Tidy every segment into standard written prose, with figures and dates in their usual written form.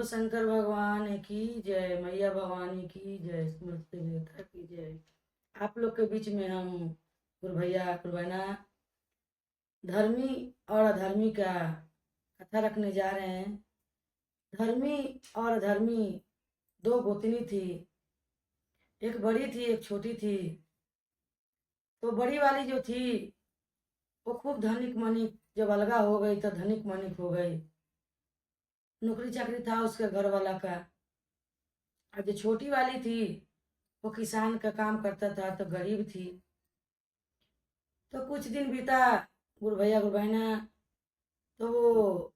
बोलो शंकर भगवान की जय, मैया भवानी की जय, समस्त देवता की जय। आप लोग के बीच में हम गुरु भैया गुरु बहना धर्मी और अधर्मी का कथा रखने जा रहे हैं। धर्मी और अधर्मी दो गोतनी थी, एक बड़ी थी एक छोटी थी। तो बड़ी वाली जो थी वो खूब धनिक मनिक, जब अलगा हो गई तो धनिक मनिक हो गई, नौकरी चाकरी था उसके घर वाला का। और जो छोटी वाली थी वो किसान का काम करता था तो गरीब थी। तो कुछ दिन बीता गुरु भैया गुरु बहना, तो वो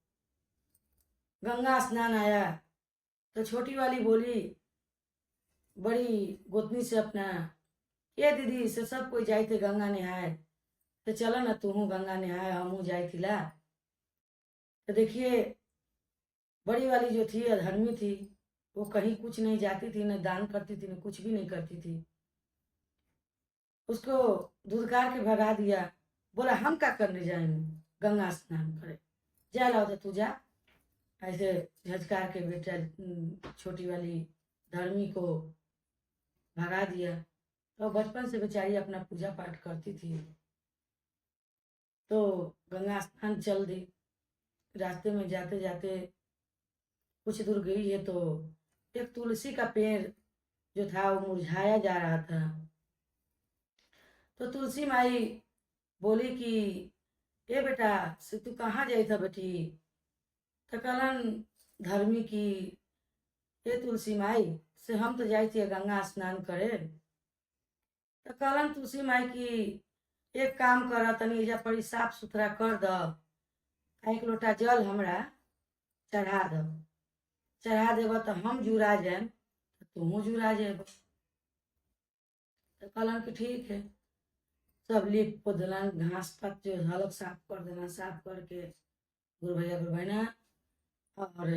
गंगा स्नान आया तो छोटी वाली बोली बड़ी गोतनी से अपना, ये दीदी से सब कोई जाए थे गंगा नहाए, तो चलो ना तू गंगा नहाए हमू जाए थिला। तो देखिए बड़ी वाली जो थी अधर्मी थी, वो कहीं कुछ नहीं जाती थी, न दान करती थी न कुछ भी नहीं करती थी। उसको धुतकार के भगा दिया, बोला हम क्या करने जाएंगे, गंगा स्नान करे, जा लाओ तो तू जा। ऐसे झटकार के बेटा छोटी वाली धर्मी को भगा दिया। तो बचपन से बेचारी अपना पूजा पाठ करती थी। तो गंगा स्नान चल दी। रास्ते में जाते जाते कुछ दूर गई है तो एक तुलसी का पेड़ जो था वो मुरझाया जा रहा था। तो तुलसी माई बोली कि ए बेटा से तू कहाँ जाई था बेटी। तो कहलन धर्मी की ए तुलसी माई से हम तो जाई थी गंगा स्नान करे। तो कहलन तुलसी माई की एक काम कर तनी एजा पड़ी साफ सुथरा कर द, एक लोटा जल हमरा चढ़ा द, चढ़ा देब तो हम जुड़ा जाए तो तुमू जुड़ा जेब। तो कहलन कि ठीक है। सब लीप पोदलन, घास पत जो हलक साफ कर देना, साफ करके गुरु भैया गुरु बहना और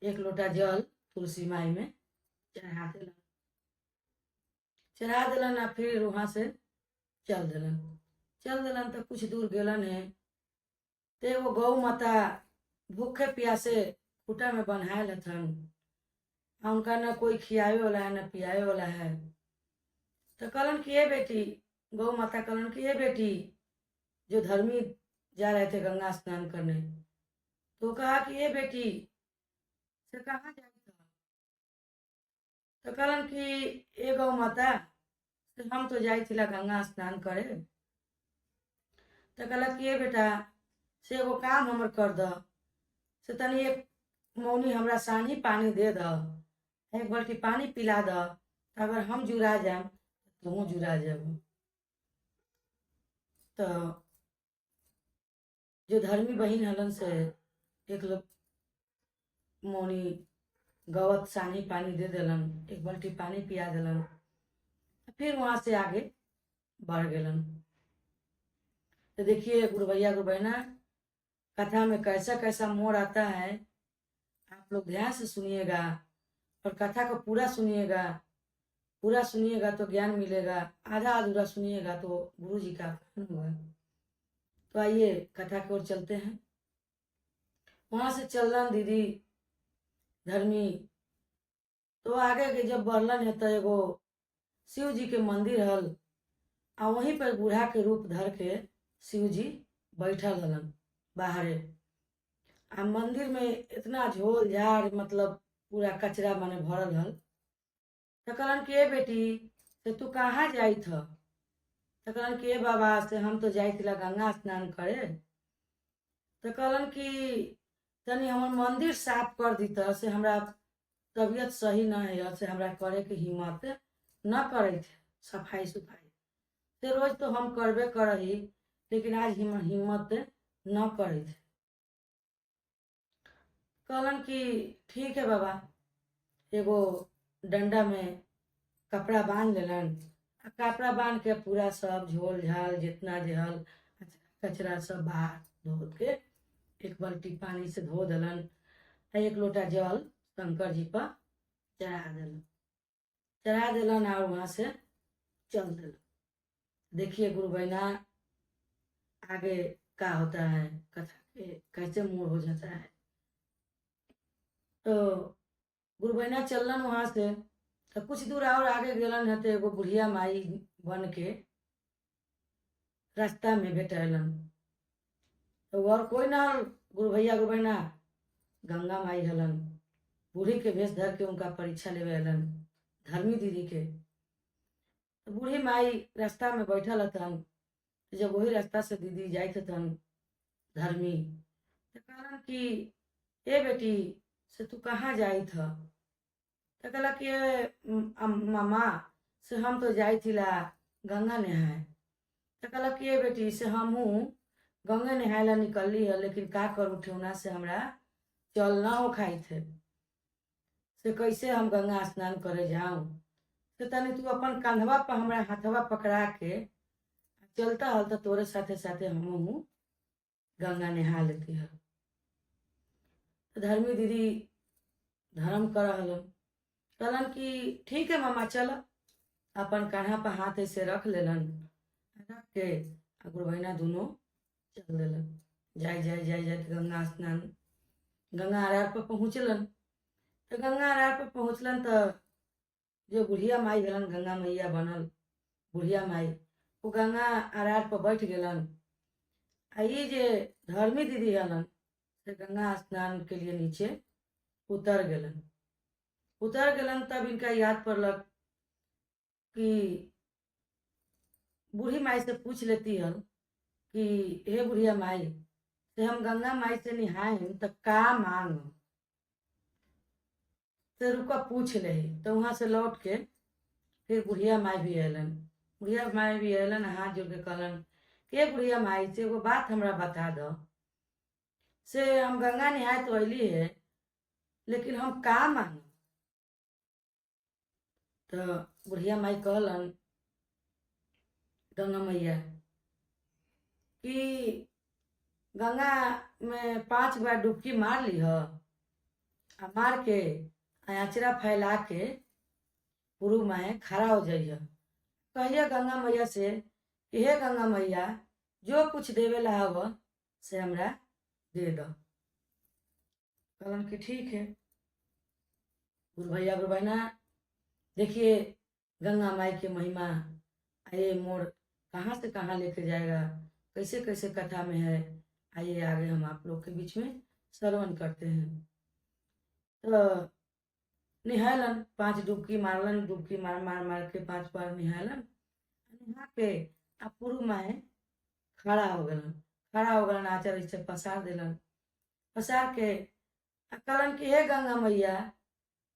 एक लोटा जल तुलसी माई में चढ़ा दिलन। चढ़ा दिलन आ फिर वहां से चल दिलन। चल दिलन तो कुछ दूर गेलन है तो वो गौ माता भूखे प्यासे खूटा में बन्हायल हथन। उनका न कोई खियावे वाला है न पियावे वाला है। तो कहलन कि ये बेटी, गौ माता कहलन कि ये बेटी, जो धर्मी जा रहे थे गंगा स्नान करने, तो कहा कि ये बेटी से कहाँ जाए था। तो कहलन कि ये गौ माता से हम तो जाए थिला गंगा स्नान करे। तो कहलक कि ये बेटा से एगो काम हमर कर द, से तनी एक मौनी हमरा सानी पानी दे द, एक बाल्टी पानी पिला द, तो अगर हम जुड़ा जाए तुम जुड़ा जाब। तो जो धर्मी बहन हलन से एक लोग मौनी गवत सानी पानी दे दिलन, एक बाल्टी पानी पिया दिलन, फिर वहां से आगे बढ़ गलन। तो देखिए गुरु भैया गुरु बहना, कथा में कैसा कैसा मोड़ आता है, आप लोग ध्यान से सुनिएगा और कथा को पूरा सुनिएगा। पूरा सुनिएगा तो ज्ञान मिलेगा, आधा अधूरा सुनिएगा तो गुरु जी का अपमान होगा। तो आइए कथा की ओर चलते हैं। वहां से चलन दीदी धर्मी तो आगे के जब बढ़लन है तो एगो शिव जी के मंदिर हल, आ वहीं पर बूढ़ा के रूप धर के शिव जी बैठल हलन बाहरे। आ मंदिर में इतना झोल झाड़, मतलब पूरा कचरा माने भरल हल। तो कहलन कि ए बेटी से तू कहाँ जाई था। तो कहलन कि ए बाबा से हम तो जाई थिला गंगा स्नान करे। तो कहलन कि तनी हमर मंदिर साफ कर दी से हमरा तबीयत सही न है, से हमरा करे के हिम्मत न करे थे सफाई सुफाई से, रोज तो हम करबे करही लेकिन आज हिम्मत न करे थे। कहलन कि ठीक है बाबा। एगो डंडा में कपड़ा बांध लेलन, कपड़ा बांध के पूरा सब झोल झाल जितना जे हल कचरा सब बाहर धो के एक बाल्टी पानी से धो दिलन, एक लोटा जल शंकर जी पर चढ़ा दिलन और वहां से चल दिलन। देखिए गुरु बहना आगे क्या होता है, कथा के कैसे मोड़ हो जाता है। तो गुरुबैना चलन वहाँ से, तो कुछ दूर और आगे गेलन है तो एगो बुढ़िया माई बन के रास्ता में भेटलन। तो और कोई ना गुरु भैया गुरुबैना गंगा माई हलन, बूढ़ी के भेष धर के उनका परीक्षा लेवे हलन धर्मी दीदी के। तो बूढ़ी माई रास्ता में बैठल हतन, जब वही रास्ता से दीदी जाइत हतन धर्मी, तो कहलन कि ए बेटी से तू कहाँ जाइत ह? तो कहला कि मामा से हम तो जाई थिला गंगा नहाए। तो कहला कि ए बेटी से हमहू गंगे नहाए ला निकलली है, लेकिन का करूँ ठेहुना से हमरा चल ना हो खाई थे, से कैसे हम गंगा स्नान करे जाऊं? तो तनी तू अपन कंधवा पर हमरा हाथवा पकड़ा के चलता हल तो तोरे साथे साथे हमहू गंगा नहा लेती है। तो धर्मी दीदी धर्म कर हलन, कहलन कि ठीक है मामा चल। अपन कान्हा पर हाथ ऐसे रख लेलन, रख के गुरुबैना दोनों चल देलन। जाय जाय जाय जाय गंगा स्नान गंगा आरार पर पहुँचलन। तो गंगा आरार पर पहुँचलन तो जो बुढ़िया माई हलन गंगा मैया बनल बुढ़िया माई, वो गंगा आरार पर बैठ गेलन। आ ये जे धर्मी दीदी हलन से गंगा स्नान के लिए नीचे उतर गेलन। तब इनका याद पड़लक कि बूढ़ी माई से पूछ लेती हल कि हे बुढ़िया माई से हम गंगा माई से नहाए तो का मांग? तो रुका पूछ ले। तो वहां से लौट के फिर बुढ़िया माई भी अलन, हाथ जोड़ के कहलन कि बुढ़िया माई से एगो बात हमरा बता दो, से हम गंगा नहाए तो अली है, लेकिन हम का मांग? तो बुढ़िया माई कहलन गंगा मैया कि गंगा में 5 बार डुबकी मार ली ह, मार के आचरा फैला के पूर्व में खड़ा हो जाइए। कहिए गंगा मैया से कि हे गंगा मैया जो कुछ देवे ला हव से हमरा दे दो। कहलन कि ठीक है। गुरु भैया गुरु बहना देखिए गंगा माई की महिमा, आइए मोड़ कहाँ से कहाँ लेके जाएगा, कैसे कैसे कथा में है, आइए आगे हम आप लोग के बीच में श्रवण करते हैं। तो निहालन 5 डुबकी मारलन, डुबकी मार मार मार के 5 बार निहालन, नहा के आ पूर्व में खड़ा हो गलन, आचर इसे पसार दिलन, पसार के कहलन कि हे गंगा मैया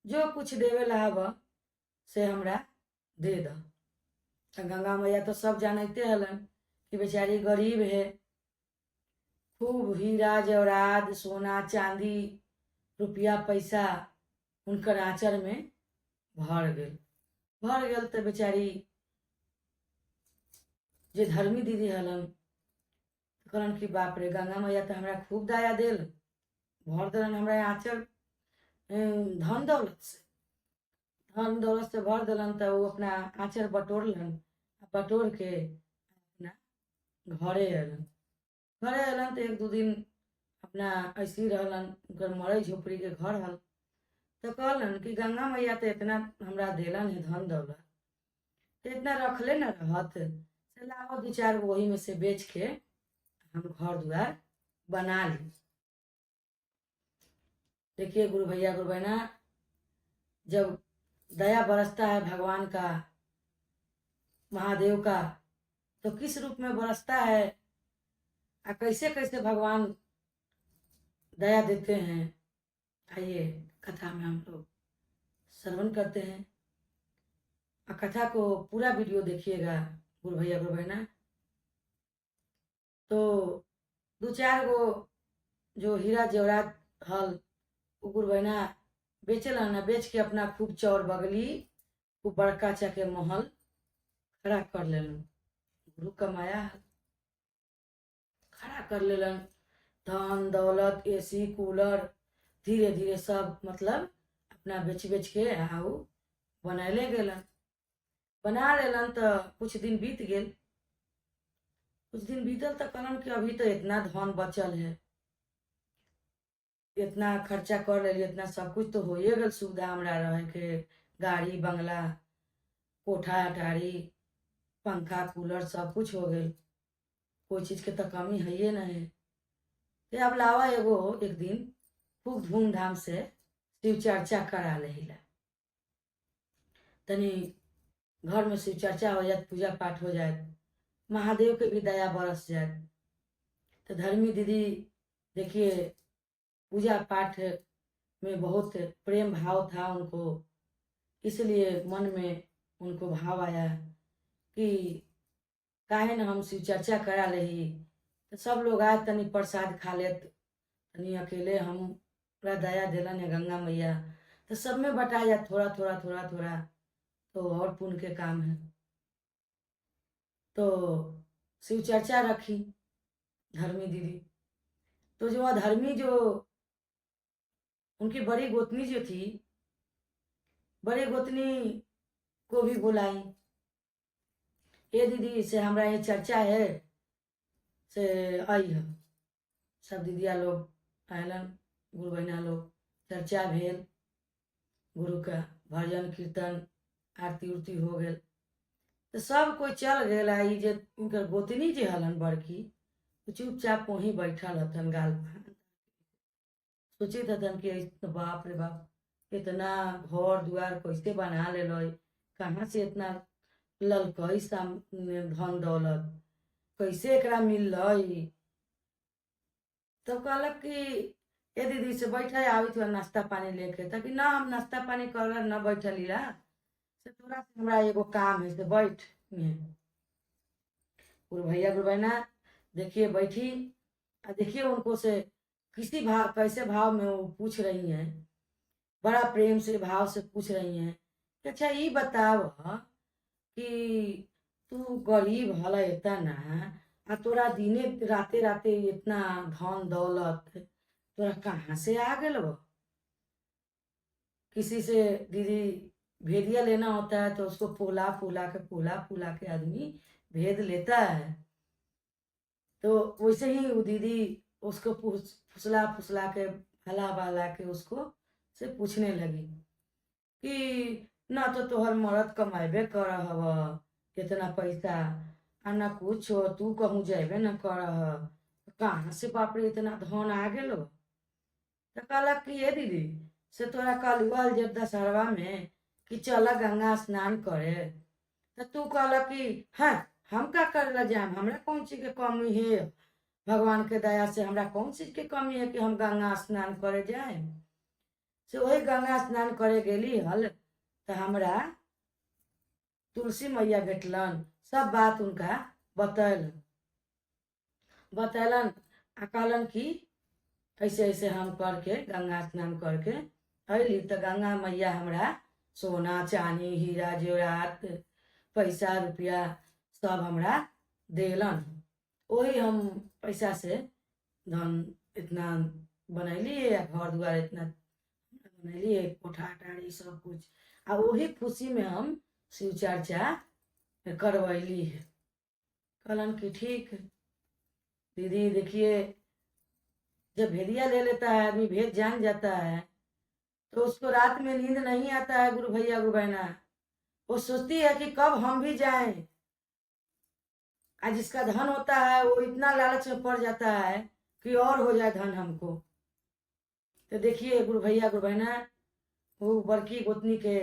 जो कुछ देवे ला हव से हमरा दे दो। गंगा मैया तो सब जानते हलन कि बेचारी गरीब है, खूब हीरा जवरात सोना चांदी रुपया पैसा उनकर आंचर में भर गेल। तो बेचारी जे धर्मी दीदी हलन कहलन कि बाप रे गंगा मैया तो हमरा खूब दया दिल, भर दिलन हमरा आंचर धन दौलत से भर दिलन। तो वो अपना आंचर बटोरलन, बटोर के अपना घरे अलन। तो 1-2 दिन अपना ऐसे ही रहलन, उनकर मरई झोपड़ी के घर हल। तो कहलन कि गंगा मैया तो इतना हमरा देलन है धन दौलत, तो इतना रखले न रहत, से लाओ 2-4 वही में से बेच के हम घर द्वार बना ली। देखिए गुरु भैया गुरु बहना, जब दया बरसता है भगवान का, महादेव का, तो किस रूप में बरसता है और कैसे कैसे भगवान दया देते हैं, आइए कथा में हम लोग श्रवण करते हैं। और कथा को पूरा वीडियो देखिएगा गुरु भैया गुरु बहना। तो 2-4 गो जो हीरा जेवरात हल वो गुरु बहना बेचलन, बेच के अपना खूब चौर बगली खूब बड़का चाके महल खड़ा कर लेलन। गुरु कमाया खड़ा कर लेलन, धन दौलत एसी कूलर धीरे धीरे सब मतलब अपना बेच बेच के आऊ बनैले गेलन। बना लेलन तो कुछ दिन बीत गेल, कुछ दिन बीतल तो कहलन कि अभी तो इतना धन बचल है, इतना खर्चा कर लेली, इतना सब कुछ तो होइए गल, सुविधा हमरा रहे के, गाड़ी बंगला, कोठा अटारी, पंखा कूलर सब कुछ हो गई, कोई चीज के तो कमी है ही नहीं। तो अब लावा एगो एक दिन खूब धूमधाम से शिव चर्चा करा लेला, तनी घर में शिव चर्चा हो जाए, पूजा पाठ हो जाए, महादेव के भी दया बरस जाए। तो धर्मी दीदी देखिए पूजा पाठ में बहुत प्रेम भाव था उनको, इसलिए मन में उनको भाव आया कि काहे न हम शिव चर्चा करा लही, तो सब लोग आए तनी प्रसाद खा लेत, तनी अकेले हम दया दिलन है गंगा मैया, तो सब में बटा जाए थोड़ा थोड़ा थोड़ा थोड़ा, तो और पुण्य के काम है। तो शिव चर्चा रखी धर्मी दीदी, तो जो अधर्मी जो उनकी बड़ी गोतनी जो थी, बड़ी गोतनी को भी बुलाई, ये दीदी से हमरा ये चर्चा है से आई है। सब दीदिया लोग आयलन, गुरु बहना लोग, चर्चा भेल, गुरु का भजन कीर्तन आरती उरती हो गए, तो सब कोई चल गया। आई जे उनकर गोतनी जे हलन बड़की, चुपचाप वहीं बैठल हतन, गाल सोचित हतन कि बाप रे बाप इतना घर द्वार कैसे बना ले, कहाँ से इतना ललकई धन दौलत कैसे एकरा मिल। तब कहलक कि ए दीदी से बैठे आवी थोड़ा नाश्ता पानी लेके, ताकि ना हम नाश्ता पानी कर न बैठली रहा, से थोड़ा सा हमरा एगो काम है से बैठ। गुरु भैया गुरु बहना देखिए बैठी, देखिए उनको से किसी भाव कैसे भाव में वो पूछ रही हैं, बड़ा प्रेम से भाव से पूछ रही हैं कि अच्छा ये बताव कि तू गरीब हल इतना, आ तोरा दिने राते राते इतना धन दौलत तोरा कहाँ से आ गल बा। किसी से दीदी भेदिया लेना होता है तो उसको फूला फूला के आदमी भेद लेता है, तो वैसे ही वो दीदी उसको फुसला फुसला के हला बहला के उसको से पूछने लगी कि ना तो तोहर मरद कमाबे कर हव इतना पैसा, आ ना कुछ हो, तू कहूँ जेबे न कर, कहाँ से बाप रे इतना धन आ गेलो। तो कहलक कि ये दीदी से तोरा कहलुआ जब दशहरवा में कि चला गंगा स्नान करे, तो तू कहलक कि हाँ हम का कर जाम, हमरा कौन चीज के कमी है, भगवान के दया से हमरा कौन चीज के कमी है कि हम गंगा स्नान करे जाए। से वही गंगा स्नान करे गेली हल, तो हमरा तुलसी मैया भेटलन, सब बात उनका बतैलन आ कहलन कि ऐसे ऐसे हम करके गंगा स्नान करके अली, तो गंगा मैया हमरा सोना चांदी हीरा जेवरात पैसा रुपया सब हमरा देलन। वही हम पैसा से धन इतना बनैली, या घर द्वार इतना बनैली, कोठा अटारी सब कुछ, आ वही खुशी में हम शिव चर्चा करवैली है। कहलन कि ठीक दीदी देखिए, जब भेदिया ले लेता है आदमी, भेद जान जाता है, तो उसको रात में नींद नहीं आता है गुरु भैया गुरु बहना, वो सोचती है कि कब हम भी जाएं। आज जिसका धन होता है वो इतना लालच में पड़ जाता है कि और हो जाए धन हमको। तो देखिए गुरु भैया गुरु बहना, वो बड़की गोतनी के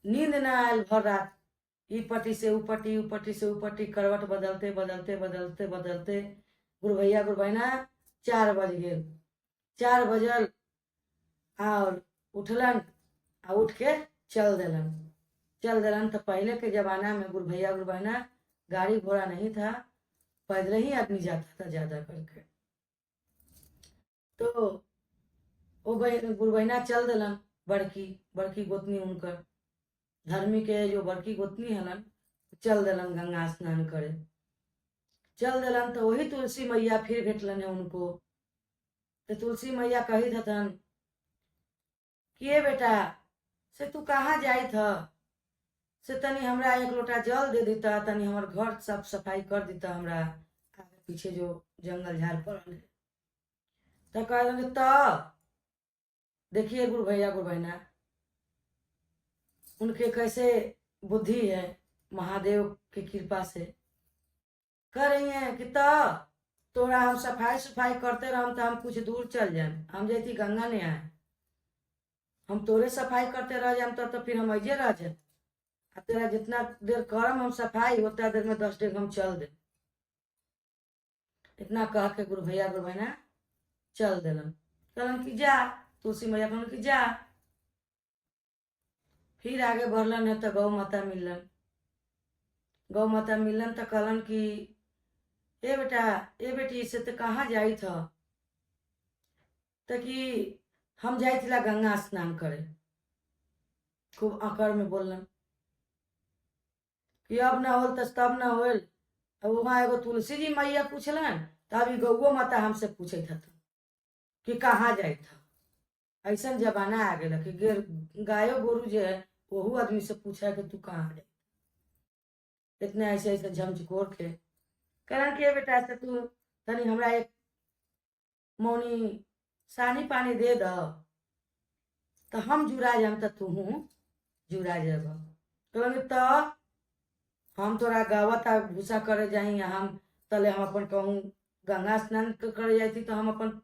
नींद न आयल भर रात, ई पट्टी से ऊ पट्टी, ऊ पट्टी से ऊ पट्टी, करवट बदलते बदलते बदलते बदलते गुरु भैया गुरु बहना 4 बज गए। 4 बजल और उठलन, आ उठ के चल दिलन। तो पहले के जमाना में गुरु भैया गुरु बहना गाड़ी घोड़ा नहीं था, पैदल ही आदमी जाता था ज्यादा करके। तो वो गुरु बहना चल दिलन, बड़की गोतनी उनकर धर्मी के जो बड़की गोतनी हलन चल दिलन गंगा स्नान करे। चल दिलन तो वही तुलसी मैया फिर भेटलन है उनको। तो तुलसी मैया कही हतन कि बेटा से तू कहाँ जाई था, से तनी हमरा 1 लोटा जल दे देता, तनी हमर घर साफ सफाई कर देता, हमरा आगे पीछे जो जंगल झाड़ पड़ल है। तो कह तो देखिए गुरु भैया गुरु बहना, उनके कैसे बुद्धि है, महादेव की कृपा से कह रही है कि तोरा हम सफाई सफाई करते रह तो हम कुछ दूर चल जाए, हम जैती गंगा ने आए, हम तोरे सफाई करते रह जाए तो फिर हम ऐजे रह जाए, तेरा जितना देर करम हम सफाई उतना देर में 10 डेग हम चल दे। इतना कह के गुरु भैया गुरु बहना चल दिलन। कहलन कि जा, तुलसी मैया कहलन कि जा। फिर आगे बढ़लन है तो गौ माता मिलन। गौ माता मिलन तो कहलन कि ए बेटा ए बेटी से तो कहाँ जाई था, तो कि हम जाई थिला गंगा स्नान करे। खूब आकर में बोलन कि अब ना होल तो तब ना होल। अब वहाँ एगो तुलसी जी मैया पूछलन, तभी गौ माता हमसे पूछे था कि कहाँ जाई था। ऐसा जमाना आ गया कि गायो गोरु जो है वहू आदमी से पूछा कि तू कहाँ जाई। इतना ऐसे ऐसे झमझकोर के कहलन कि बेटा से तू तनी हमरा एक मौनी सानी पानी दे द, तो हम जुड़ा जाम तो तू जुड़ा जाब। कहलन तो हम तोरा गावत भूसा करे जाई, हम तले हम अपन कहूँ गंगा स्नान करे जाती तो हम अपन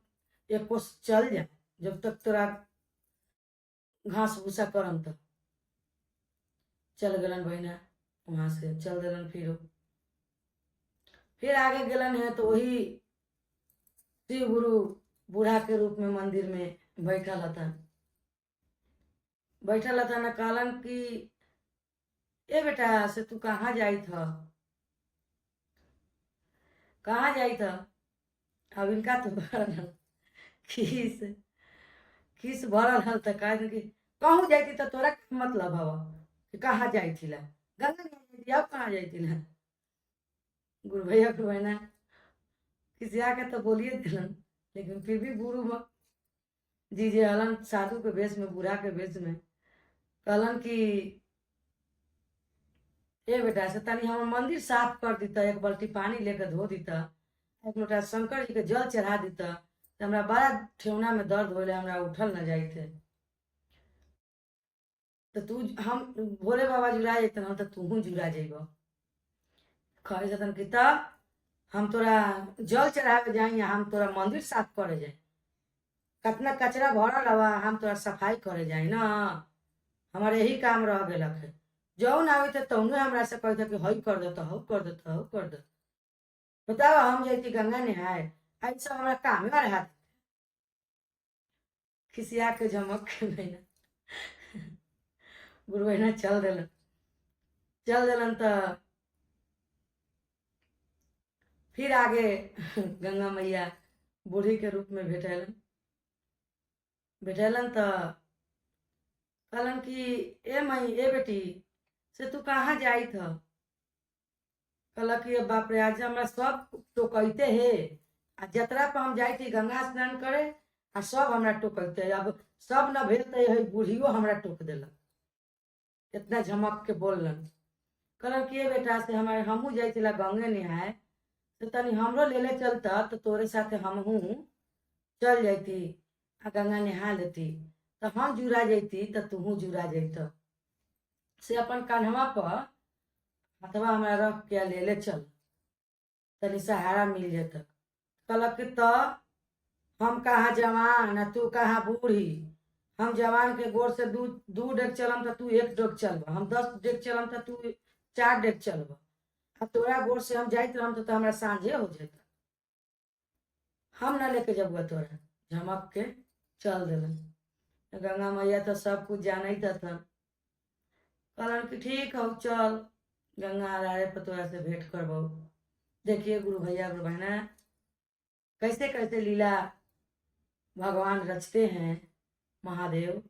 एक कोस चल जाए, जब तक तोरा घास भूसा करम तक। चल गलन बहना, वहां से चल दिलन। फिर आगे गलन है तो वही शिव गुरु बूढ़ा के रूप में मंदिर में बैठल हतन। न कहलन कि ए बेटा से तू कहाँ जाई था, कहाँ जाई था। अब इनका तो खीस खीस भरल हल तो कह कि कहूँ जाती तो तोरा मतलब हवा कि कहाँ जाई थी, गंगा नहीं जाती, अब कहाँ जाई थी। गुरु भैया गुरु बहना किसी आके तो बोलिए दिलन, लेकिन फिर भी गुरु जी जे हलन साधु के वेश में, बूढ़ा के वेश में, कहलन कि ए बेटा से तनी हम मंदिर साफ कर दीता, एक बाल्टी पानी लेकर धो दीता, एक लोटा शंकर जी के जल चढ़ा दीता, तो हमरा बड़ा ठेवना में दर्द हो, हमरा उठल न जाई थे। तो तू हम भोले बाबा जुड़ा जाते तो तू जुड़ा जेब। कहे जतन कि हम तोरा जल चढ़ावे जाए, हम तोरा मंदिर साफ करे जाए, कितना कचरा भरल हवा, हम तोरा सफाई करे जाए ना, हमारे यही काम रह गए है। जौन आवे थे तौने हमरा से कहते कि हई कर देता, हऊ कर देता, हऊ कर देता। बताओ हम जैती गंगा नहाए, ऐसा हमारा काम है हाथ खिसिया के झमक के बहना गुरु बहना चल दिलन तो फिर आगे गंगा मैया बूढ़ी के रूप में भेटलन तो कहलन कि ए मई ए बेटी से तू कहाँ जाई था। कहल कि बाप रे आज हमरा सब टोकते है, आ जतरा पर हम जाई थी गंगा स्नान करे आ सब हमरा टोकते, अब सब न भेल तो बूढ़ियो हमरा टोक दिलक। इतना झमक के बोलन। कहलन कि बेटा से हमारे हमू जाई थिला गंगे नहाए, तो तनी हमरो ले चलता तो तोरे साथे हमहू चल जाती आ गंगा नहा लेती, तो हम जुड़ा जाती तो तू जुड़ा जैत। से अपन कान्हवा पर हथवा हमारा रख के ले चल, तनी सहारा मिल जाता। कहलक कि तो हम कहाँ जवान आ तू कहाँ बूढ़ी, हम जवान के गोर से दू डेग चलम तो तू 1 डेग चलब, हम 10 डेग चलम तो तू 4 डेग चलब, अब तोरा गोर से हम जाइत रहम तो हमरा सांझे हो जाता, हम ना लेके जब तोरा। झमक के चल दिलन। गंगा मैया तो सब कुछ जान था। कहलन कि ठीक है चल, गंगा आरे पर तोरा से भेंट करबो। देखिए गुरु भैया गुरु बहना कैसे कैसे लीला भगवान रचते हैं, महादेव,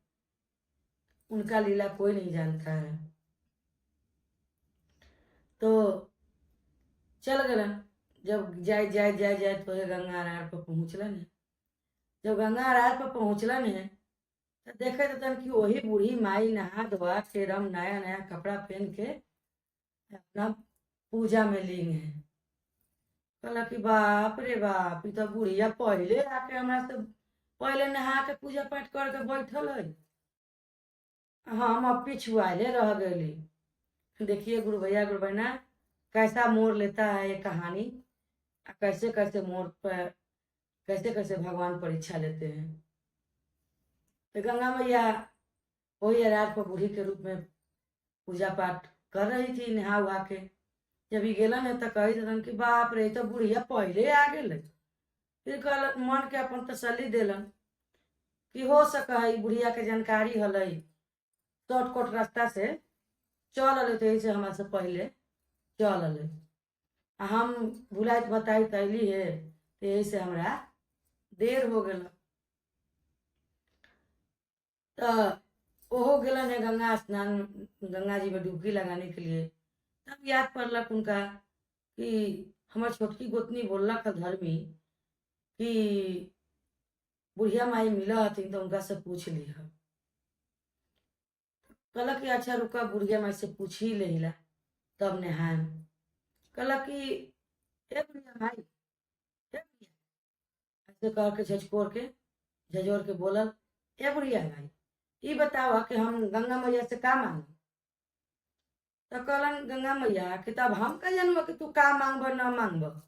उनका लीला कोई नहीं जानता है। तो चल गलन, जब जाए जाए जाए जाए तो गंगा आर पर पहुँचलन है। जब गंगा आर पर पहुँचलन है तो देखे तो कि वही बूढ़ी माई नहा धोआ के रम नया नया कपड़ा पहन के अपना पूजा में लीन है। कहला कि बाप रे बाप, ई तो बुढ़िया पहले आके हमरा से पहले नहा के पूजा पाठ करके बैठल है, हम अब पिछुआले रह गई। देखिए गुरु भैया गुरु बहना कैसा मोड़ लेता है ये कहानी, कैसे कैसे मोड़ पर कैसे कैसे भगवान परीक्षा लेते हैं। तो गंगा मैया वही रात को बूढ़ी के रूप में पूजा पाठ कर रही थी नहा उहा के। जब ई गेलन है तो कही थन कि बाप रे, तो बुढ़िया पहले आ गए। फिर कल मन के अपन तसल्ली दिलन कि हो सका है बुढ़िया के जानकारी हल, शॉर्टकट रास्ता से चल अले, तो से हमारे से पहले चल अले, हम भुलाइत बताई तैली है, तो यही से हमरा देर हो गल। तो ओहो गेलन है गंगा स्नान, गंगा जी में डुबकी लगाने के लिए। तब याद पड़लक उनका कि हमार छोटकी गोतनी बोललक धर्मी कि बुढ़िया माई मिला हथिन तो उनका से पूछ लिह। कहलक कि अच्छा रुका बुढ़िया माई से पूछ ही लेला तब नहायम। कहलक कि ए बुढ़िया माई, ए बुढ़िया, ऐसे कह के झचकोर के झजोर के बोलल, ए बुढ़िया माई ई बतावा कि हम गंगा मैया से का मांग। तो कहलन गंगा मैया कि तब हम का जानब कि तू का मांगब न मांगब,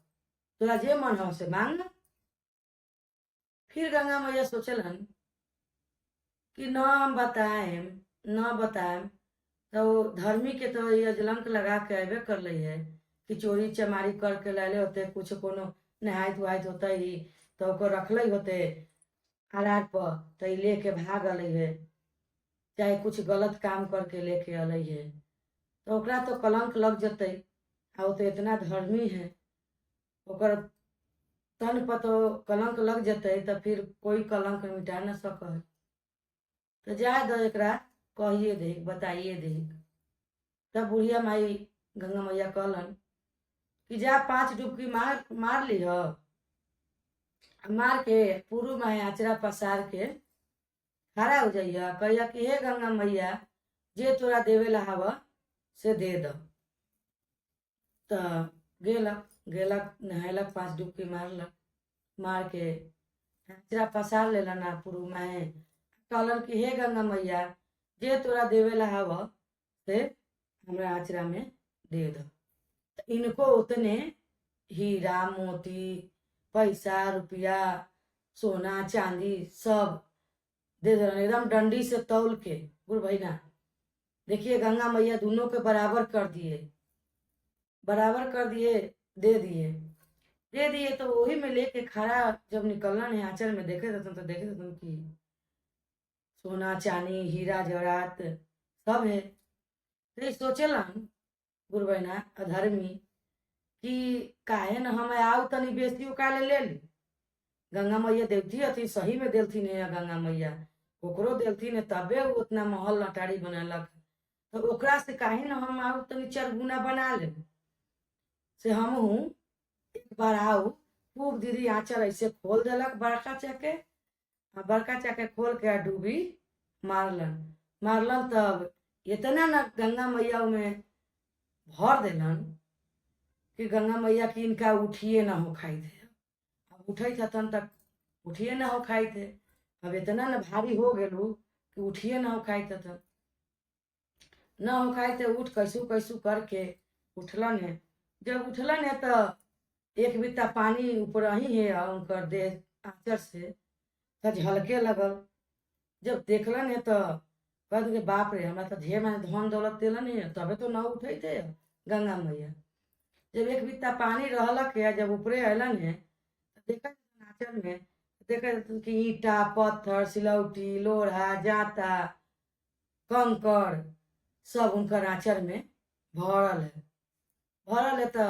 तोरा जे मन हो से मांग। फिर गंगा मैया सोचलन कि न हम बताएम न बताएम तो धर्मी के तो ये जलंक लगा के अबे कर ली है कि चोरी चमारी करके लाले होते, कुछ कोनो नहायत वहायत होते ही तो रखल होते आरार पर, तो लेके भाग अल है, चाहे कुछ गलत काम करके लेके अल है, तो ओकरा तो कलंक लग जते। आ तो इतना धर्मी है, ओकर तन पर तो कलंक लग जते, तो फिर कोई कलंक मिटा न सक। तो जाए दो एकरा कहिए देख बताइए देख। तब बुढ़िया माई गंगा मैया कहलन कि जा 5 डुबकी मार मार ली हो, मार के पूर्व में आचरा पसार के खड़ा हो जाइया, कहिया कि हे गंगा मैया जे तोरा देवेला हवा से दे दो। तो गेलक नहलक 5 डुबकी मारलक, मार के आचरा पसार लेलन पूर्व में, कहलन कि हे गंगा मैया जे तोरा देवेला हवा से हमरा आचरा में दे दो। तो इनको उतने हीरा मोती पैसा रुपया सोना चांदी सब दे दिलन, एकदम डंडी से तौल के। गुरु भैया देखिए गंगा मैया दोनों के बराबर कर दिए, बराबर कर दिए, दे दिए। तो वही में लेके खड़ा जब निकलना है आंचल में देखे थे तो देखे थे कि सोना चांदी हीरा जवाहरात सब है। तो सोचलन गुरु बहना अधर्मी कि काहे न हम आओ तनी बेसी का ले ली। गंगा मैया देवती हथी, सही में देलथिन है गंगा मैया, ओकरो देलथिन है तबे उतना महल अटारी बनलक। तो ओकरा से काहे न हम आऊ तनी 4 गुना बना ले से हम हूँ एक बार आऊ। खूब दीदी आंचल ऐसे खोल देलक बड़का चाके खोल के डूबी मारलन तब इतना न गंगा मैया में भर देलन कि गंगा मैया की इनका उठिए ना हो खाई थे। अब उठे थन तक उठिए ना हो खाई थे, अब इतना न भारी हो गेलू कि उठिए ना हो खाई थे, न हो खाई थे। उठ कैसू कैसू करके उठलन है। जब उठलन है तो एक बित्ता पानी ऊपर ही है उनकर देह आंचर से तो झलके लगल। जब देखलन है तो कहते कि बाप रे हमरा तो ढेर माने धन दौलत दिलन है, तबे तो न उठे थे गंगा मैया। जब एक बित्ता पानी रहलक है, जब ऊपरे अलन है तो देखा आंचल में देखा कि ईटा पत्थर सिलौटी लोढ़ा जाता कंकड़ सब उनकर आंचल में भरल है। तो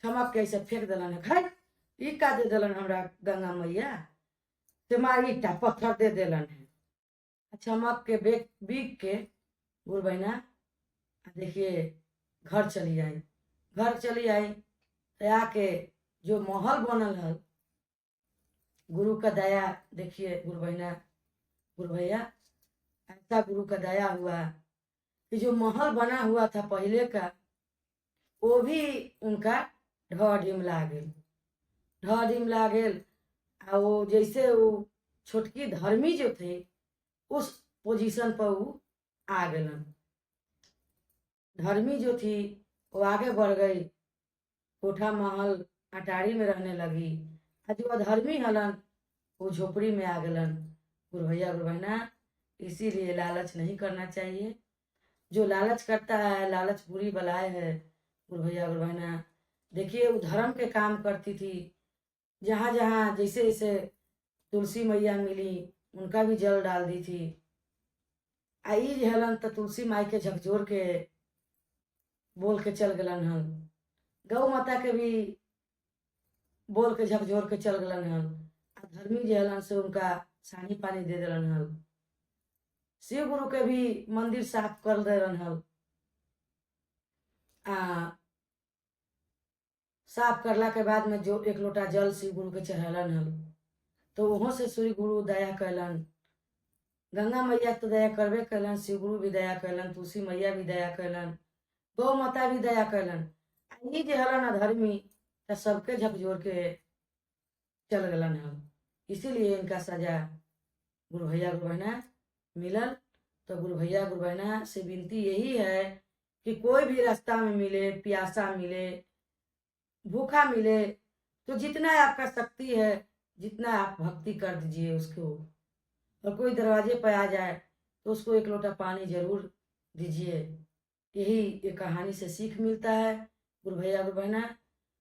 चमक के ऐसे फेंक दिलन है, खाई ई का दे दिलन हमरा गंगा मैया से मार ईटा पत्थर दे दिलन है। चमक के बीग के गुरु बहना देखिए घर चली आई तो आके जो महल बनल है, गुरु का दया देखिए गुरु भैया ऐसा गुरु का दया हुआ कि जो महल बना हुआ था पहले का वो भी उनका ढह ढिमला गई। ढ गेल। आ वो जैसे वो छोटकी धर्मी जो थे उस पोजीशन पर वो आ गलन। धर्मी जो थी वो आगे बढ़ गई, कोठा महल अटारी में रहने लगी। आ जो अधर्मी हलन वो झोपड़ी में आ गलन। गुरु भैया गुरु बहना, इसीलिए लालच नहीं करना चाहिए। जो लालच करता है, लालच बुरी बलाए है। गुरु भैया गुरु बहना, देखिए वो धर्म के काम करती थी। जहाँ जहाँ जैसे जैसे तुलसी मैया मिली उनका भी जल डाल दी थी। आई हलन तो तुलसी माई के झकझोर के बोल के चल गलन हन। गौ माता के भी बोल के झकझोर के चल गलन हन। धर्मी जे हलन से उनका सानी पानी दे दिलन हल। शिव गुरु के भी मंदिर साफ कर दे रहन हल। साफ करला के बाद में जो एक लोटा जल शिव गुरु के चढ़ेलन हल, तो वहां से सूर्य गुरु दया कैलन। गंगा मैया तो दया करबे कैलन, शिव गुरु भी दया कैलन, तुलसी मैया भी दया कैलन, गौ माता भी दया कैलन। ये जे हलन अधर्मी तो सबके झकझोर के चल गलन हल। इसीलिए इनका सजा गुरु भैया गुरु बहना मिलल। तो गुरु भैया गुरु बहना से विनती यही है कि कोई भी रास्ता में मिले, प्यासा मिले, भूखा मिले, तो जितना आपका शक्ति है जितना आप भक्ति कर दीजिए उसको। और कोई दरवाजे पर आ जाए तो उसको एक लोटा पानी जरूर दीजिए। यही ये कहानी से सीख मिलता है। गुरु भैया गुरु बहना,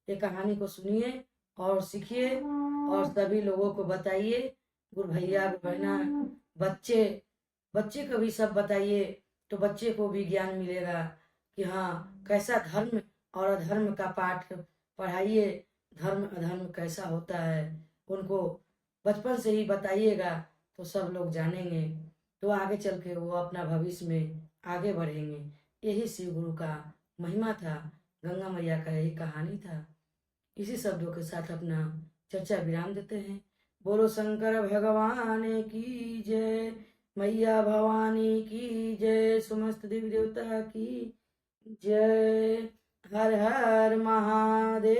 ये कहानी को सुनिए और सीखिए और सभी लोगों को बताइए। गुरु भैया गुरु बहना, बच्चे को भी सब बताइए तो बच्चे को भी ज्ञान मिलेगा कि हाँ कैसा धर्म और अधर्म का पाठ पढ़ाइए। धर्म अधर्म कैसा होता है उनको बचपन से ही बताइएगा तो सब लोग जानेंगे, तो आगे चल के वो अपना भविष्य में आगे बढ़ेंगे। यही शिव गुरु का महिमा था, गंगा मैया का यही कहानी था। इसी शब्दों के साथ अपना चर्चा विराम देते हैं। बोलो शंकर भगवान की जय, मैया भवानी की जय, समस्त देवी देवता की जय। हर हर महादेव।